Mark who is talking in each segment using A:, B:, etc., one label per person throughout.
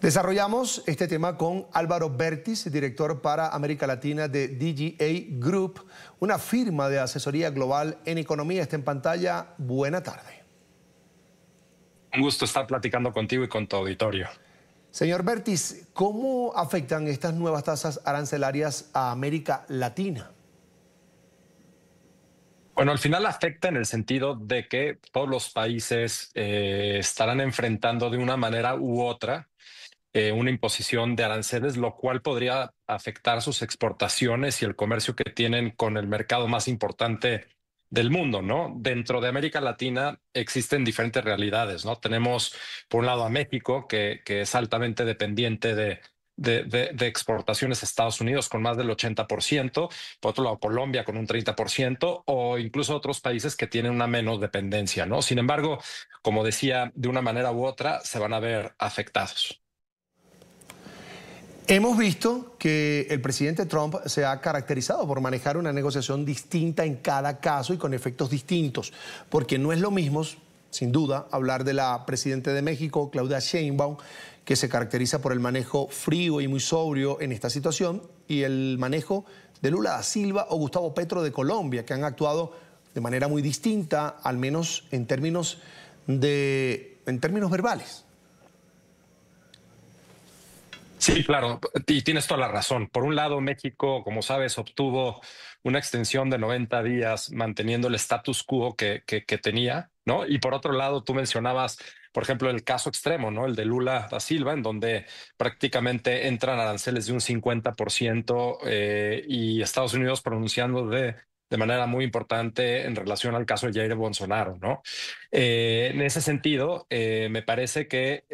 A: Desarrollamos este tema con Álvaro Bertis, director para América Latina de DGA Group, una firma de asesoría global en economía. Está en pantalla. Buena tarde.
B: Un gusto estar platicando contigo y con tu auditorio.
A: Señor Bertis, ¿cómo afectan estas nuevas tasas arancelarias a América Latina?
B: Bueno, al final afecta en el sentido de que todos los países estarán enfrentando de una manera u otra una imposición de aranceles, lo cual podría afectar sus exportaciones y el comercio que tienen con el mercado más importante del mundo, ¿no? Dentro de América Latina existen diferentes realidades, ¿no? Tenemos, por un lado, a México, que es altamente dependiente de exportaciones a Estados Unidos con más del 80%, por otro lado Colombia con un 30%, o incluso otros países que tienen una menos dependencia, ¿no? Sin embargo, como decía, de una manera u otra se van a ver afectados.
A: Hemos visto que el presidente Trump se ha caracterizado por manejar una negociación distinta en cada caso y con efectos distintos, porque no es lo mismo, sin duda, hablar de la presidenta de México, Claudia Sheinbaum, que se caracteriza por el manejo frío y muy sobrio en esta situación, y el manejo de Lula da Silva o Gustavo Petro de Colombia, que han actuado de manera muy distinta, al menos en términos verbales.
B: Sí, claro, y tienes toda la razón. Por un lado, México, como sabes, obtuvo una extensión de 90 días manteniendo el status quo que tenía, ¿no? Y por otro lado, tú mencionabas, por ejemplo, el caso extremo, ¿no? El de Lula da Silva, en donde prácticamente entran aranceles de un 50% y Estados Unidos pronunciando de manera muy importante en relación al caso de Jair Bolsonaro, ¿no? En ese sentido, me parece que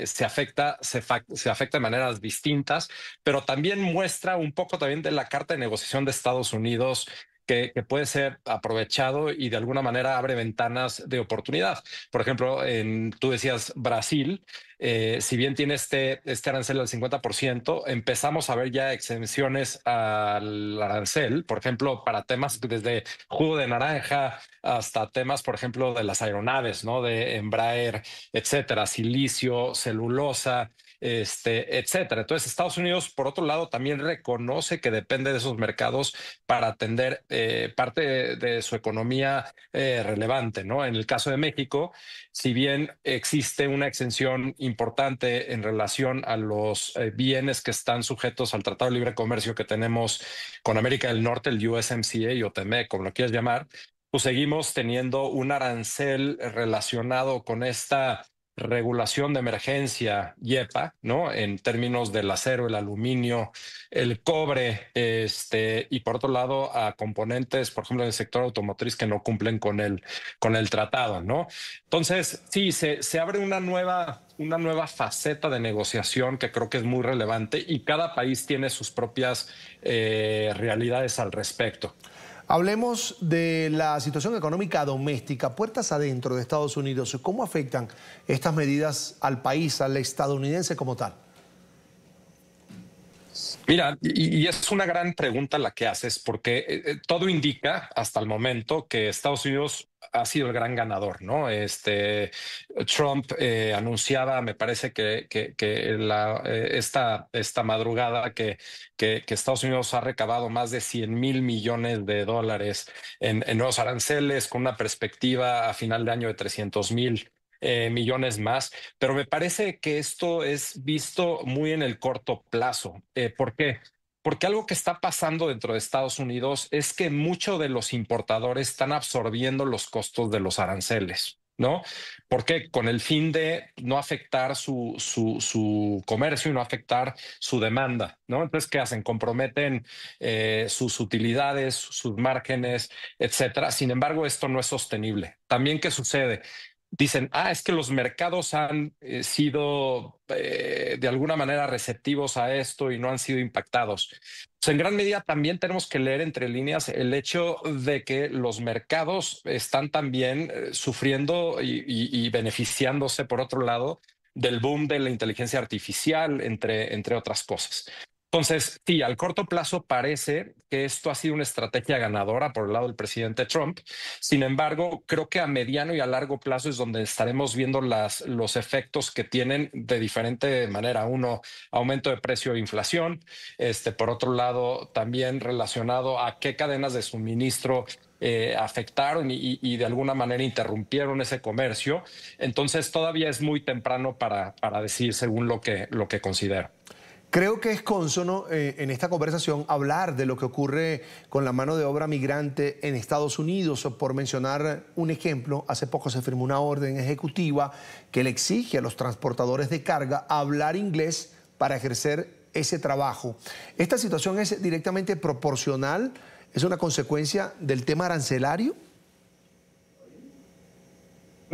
B: se afecta de maneras distintas, pero también muestra un poco también de la carta de negociación de Estados Unidos que puede ser aprovechado y de alguna manera abre ventanas de oportunidad. Por ejemplo, tú decías Brasil, si bien tiene este arancel del 50%, empezamos a ver ya exenciones al arancel, por ejemplo, para temas desde jugo de naranja hasta temas, por ejemplo, de las aeronaves, ¿no? De Embraer, etcétera, silicio, celulosa, etcétera. Entonces, Estados Unidos, por otro lado, también reconoce que depende de esos mercados para atender parte de su economía relevante, ¿no? En el caso de México, si bien existe una exención importante en relación a los bienes que están sujetos al Tratado de Libre Comercio que tenemos con América del Norte, el USMCA o TEMEC, como lo quieras llamar, pues seguimos teniendo un arancel relacionado con esta regulación de emergencia YEPA, ¿no? En términos del acero, el aluminio, el cobre, y por otro lado a componentes, por ejemplo, del sector automotriz que no cumplen con el tratado, ¿no? Entonces, sí, se abre una nueva faceta de negociación que creo que es muy relevante y cada país tiene sus propias realidades al respecto.
A: Hablemos de la situación económica doméstica, puertas adentro de Estados Unidos. ¿Cómo afectan estas medidas al país, al estadounidense como tal?
B: Mira, y es una gran pregunta la que haces, porque todo indica hasta el momento que Estados Unidos ha sido el gran ganador, ¿no? Trump anunciaba, me parece esta madrugada que Estados Unidos ha recabado más de 100,000 millones de dólares en nuevos aranceles, con una perspectiva a final de año de 300,000 millones más, pero me parece que esto es visto muy en el corto plazo. ¿Por qué? Porque algo que está pasando dentro de Estados Unidos es que muchos de los importadores están absorbiendo los costos de los aranceles, ¿no? Porque con el fin de no afectar su comercio y no afectar su demanda, ¿no? Entonces, ¿qué hacen? Comprometen sus utilidades, sus márgenes, etcétera. Sin embargo, esto no es sostenible. También, ¿qué sucede? Dicen, es que los mercados han sido de alguna manera receptivos a esto y no han sido impactados. Pues en gran medida también tenemos que leer entre líneas el hecho de que los mercados están también sufriendo y beneficiándose, por otro lado, del boom de la inteligencia artificial, entre otras cosas. Entonces, sí, al corto plazo parece que esto ha sido una estrategia ganadora por el lado del presidente Trump. Sin embargo, creo que a mediano y a largo plazo es donde estaremos viendo los efectos que tienen de diferente manera. Uno, aumento de precio e inflación. Por otro lado, también relacionado a qué cadenas de suministro afectaron y de alguna manera interrumpieron ese comercio. Entonces, todavía es muy temprano para decir según lo que considero.
A: Creo que es consono en esta conversación hablar de lo que ocurre con la mano de obra migrante en Estados Unidos. Por mencionar un ejemplo, hace poco se firmó una orden ejecutiva que le exige a los transportadores de carga hablar inglés para ejercer ese trabajo. ¿Esta situación es directamente proporcional? ¿Es una consecuencia del tema arancelario?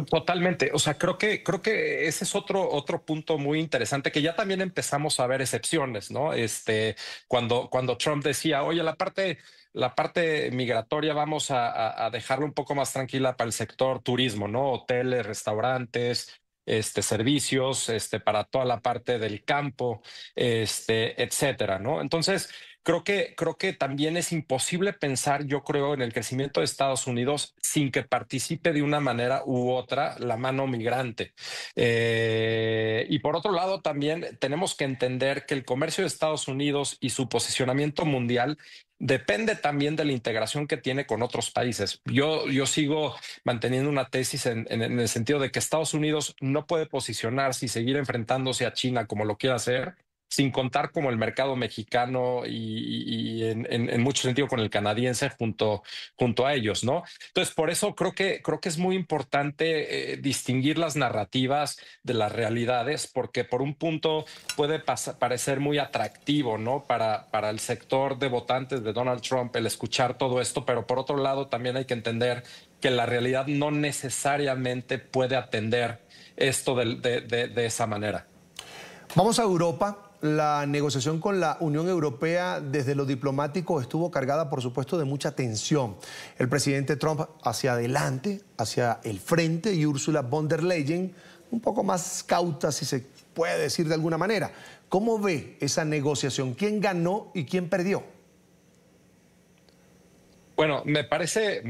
B: Totalmente. O sea, creo que ese es otro punto muy interesante que ya también empezamos a ver excepciones, ¿no? Cuando Trump decía, oye, la parte migratoria vamos a dejarla un poco más tranquila para el sector turismo, ¿no? Hoteles, restaurantes, servicios, para toda la parte del campo, etcétera, ¿no? Entonces, creo que también es imposible pensar, yo creo, en el crecimiento de Estados Unidos sin que participe de una manera u otra la mano migrante. Y por otro lado, también tenemos que entender que el comercio de Estados Unidos y su posicionamiento mundial depende también de la integración que tiene con otros países. Yo sigo manteniendo una tesis en el sentido de que Estados Unidos no puede posicionarse y seguir enfrentándose a China como lo quiere hacer sin contar como el mercado mexicano y en mucho sentido con el canadiense junto a ellos, ¿no? Entonces, por eso creo que es muy importante distinguir las narrativas de las realidades, porque por un punto puede parecer muy atractivo, ¿no? Para el sector de votantes de Donald Trump el escuchar todo esto, pero por otro lado también hay que entender que la realidad no necesariamente puede atender esto de esa manera.
A: Vamos a Europa. La negociación con la Unión Europea desde lo diplomático estuvo cargada, por supuesto, de mucha tensión. El presidente Trump hacia adelante, hacia el frente, y Ursula von der Leyen un poco más cauta, si se puede decir de alguna manera. ¿Cómo ve esa negociación? ¿Quién ganó y quién perdió?
B: Bueno, me parece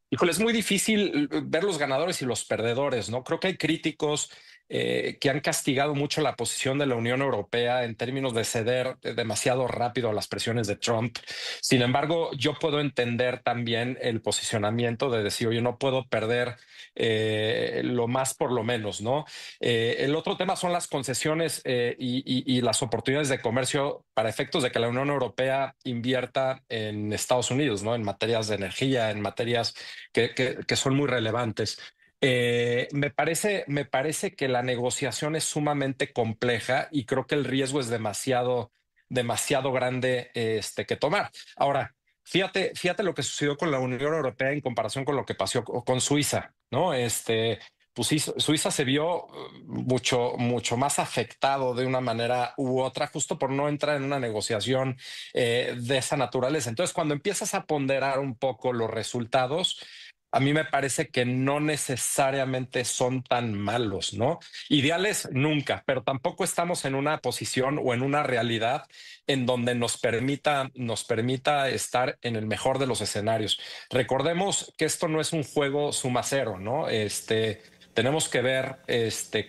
B: híjole, es muy difícil ver los ganadores y los perdedores, ¿no? Creo que hay críticos que han castigado mucho la posición de la Unión Europea en términos de ceder demasiado rápido a las presiones de Trump. Sin embargo, yo puedo entender también el posicionamiento de decir, oye, no puedo perder lo más por lo menos, ¿no? El otro tema son las concesiones y las oportunidades de comercio para efectos de que la Unión Europea invierta en Estados Unidos, ¿no? En materias de energía, en materias que son muy relevantes. Me parece que la negociación es sumamente compleja y creo que el riesgo es demasiado grande que tomar. Ahora, fíjate lo que sucedió con la Unión Europea en comparación con lo que pasó con Suiza, ¿no? Pues sí, Suiza se vio mucho más afectado de una manera u otra, justo por no entrar en una negociación de esa naturaleza. Entonces, cuando empiezas a ponderar un poco los resultados, a mí me parece que no necesariamente son tan malos, ¿no? Ideales nunca, pero tampoco estamos en una posición o en una realidad en donde nos permita estar en el mejor de los escenarios. Recordemos que esto no es un juego suma cero, ¿no? Tenemos que ver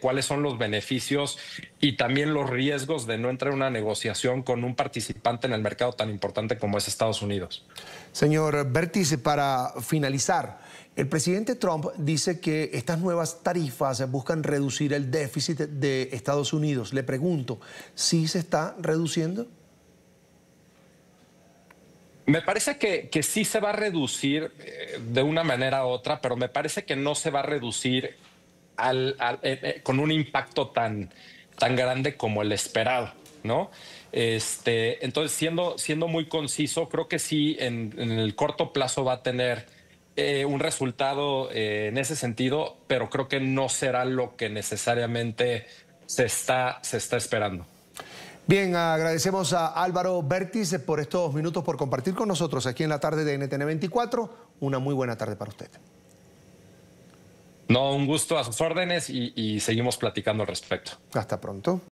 B: cuáles son los beneficios y también los riesgos de no entrar en una negociación con un participante en el mercado tan importante como es Estados Unidos.
A: Señor Bertis, para finalizar, el presidente Trump dice que estas nuevas tarifas buscan reducir el déficit de Estados Unidos. Le pregunto, ¿sí se está reduciendo?
B: Me parece que sí se va a reducir de una manera u otra, pero me parece que no se va a reducir con un impacto tan grande como el esperado, ¿no? Entonces, siendo muy conciso, creo que sí, en el corto plazo va a tener un resultado en ese sentido, pero creo que no será lo que necesariamente se está esperando.
A: Bien, agradecemos a Álvaro Bertis por estos minutos, por compartir con nosotros aquí en la tarde de NTN 24. Una muy buena tarde para usted.
B: No, un gusto a sus órdenes y seguimos platicando al respecto.
A: Hasta pronto.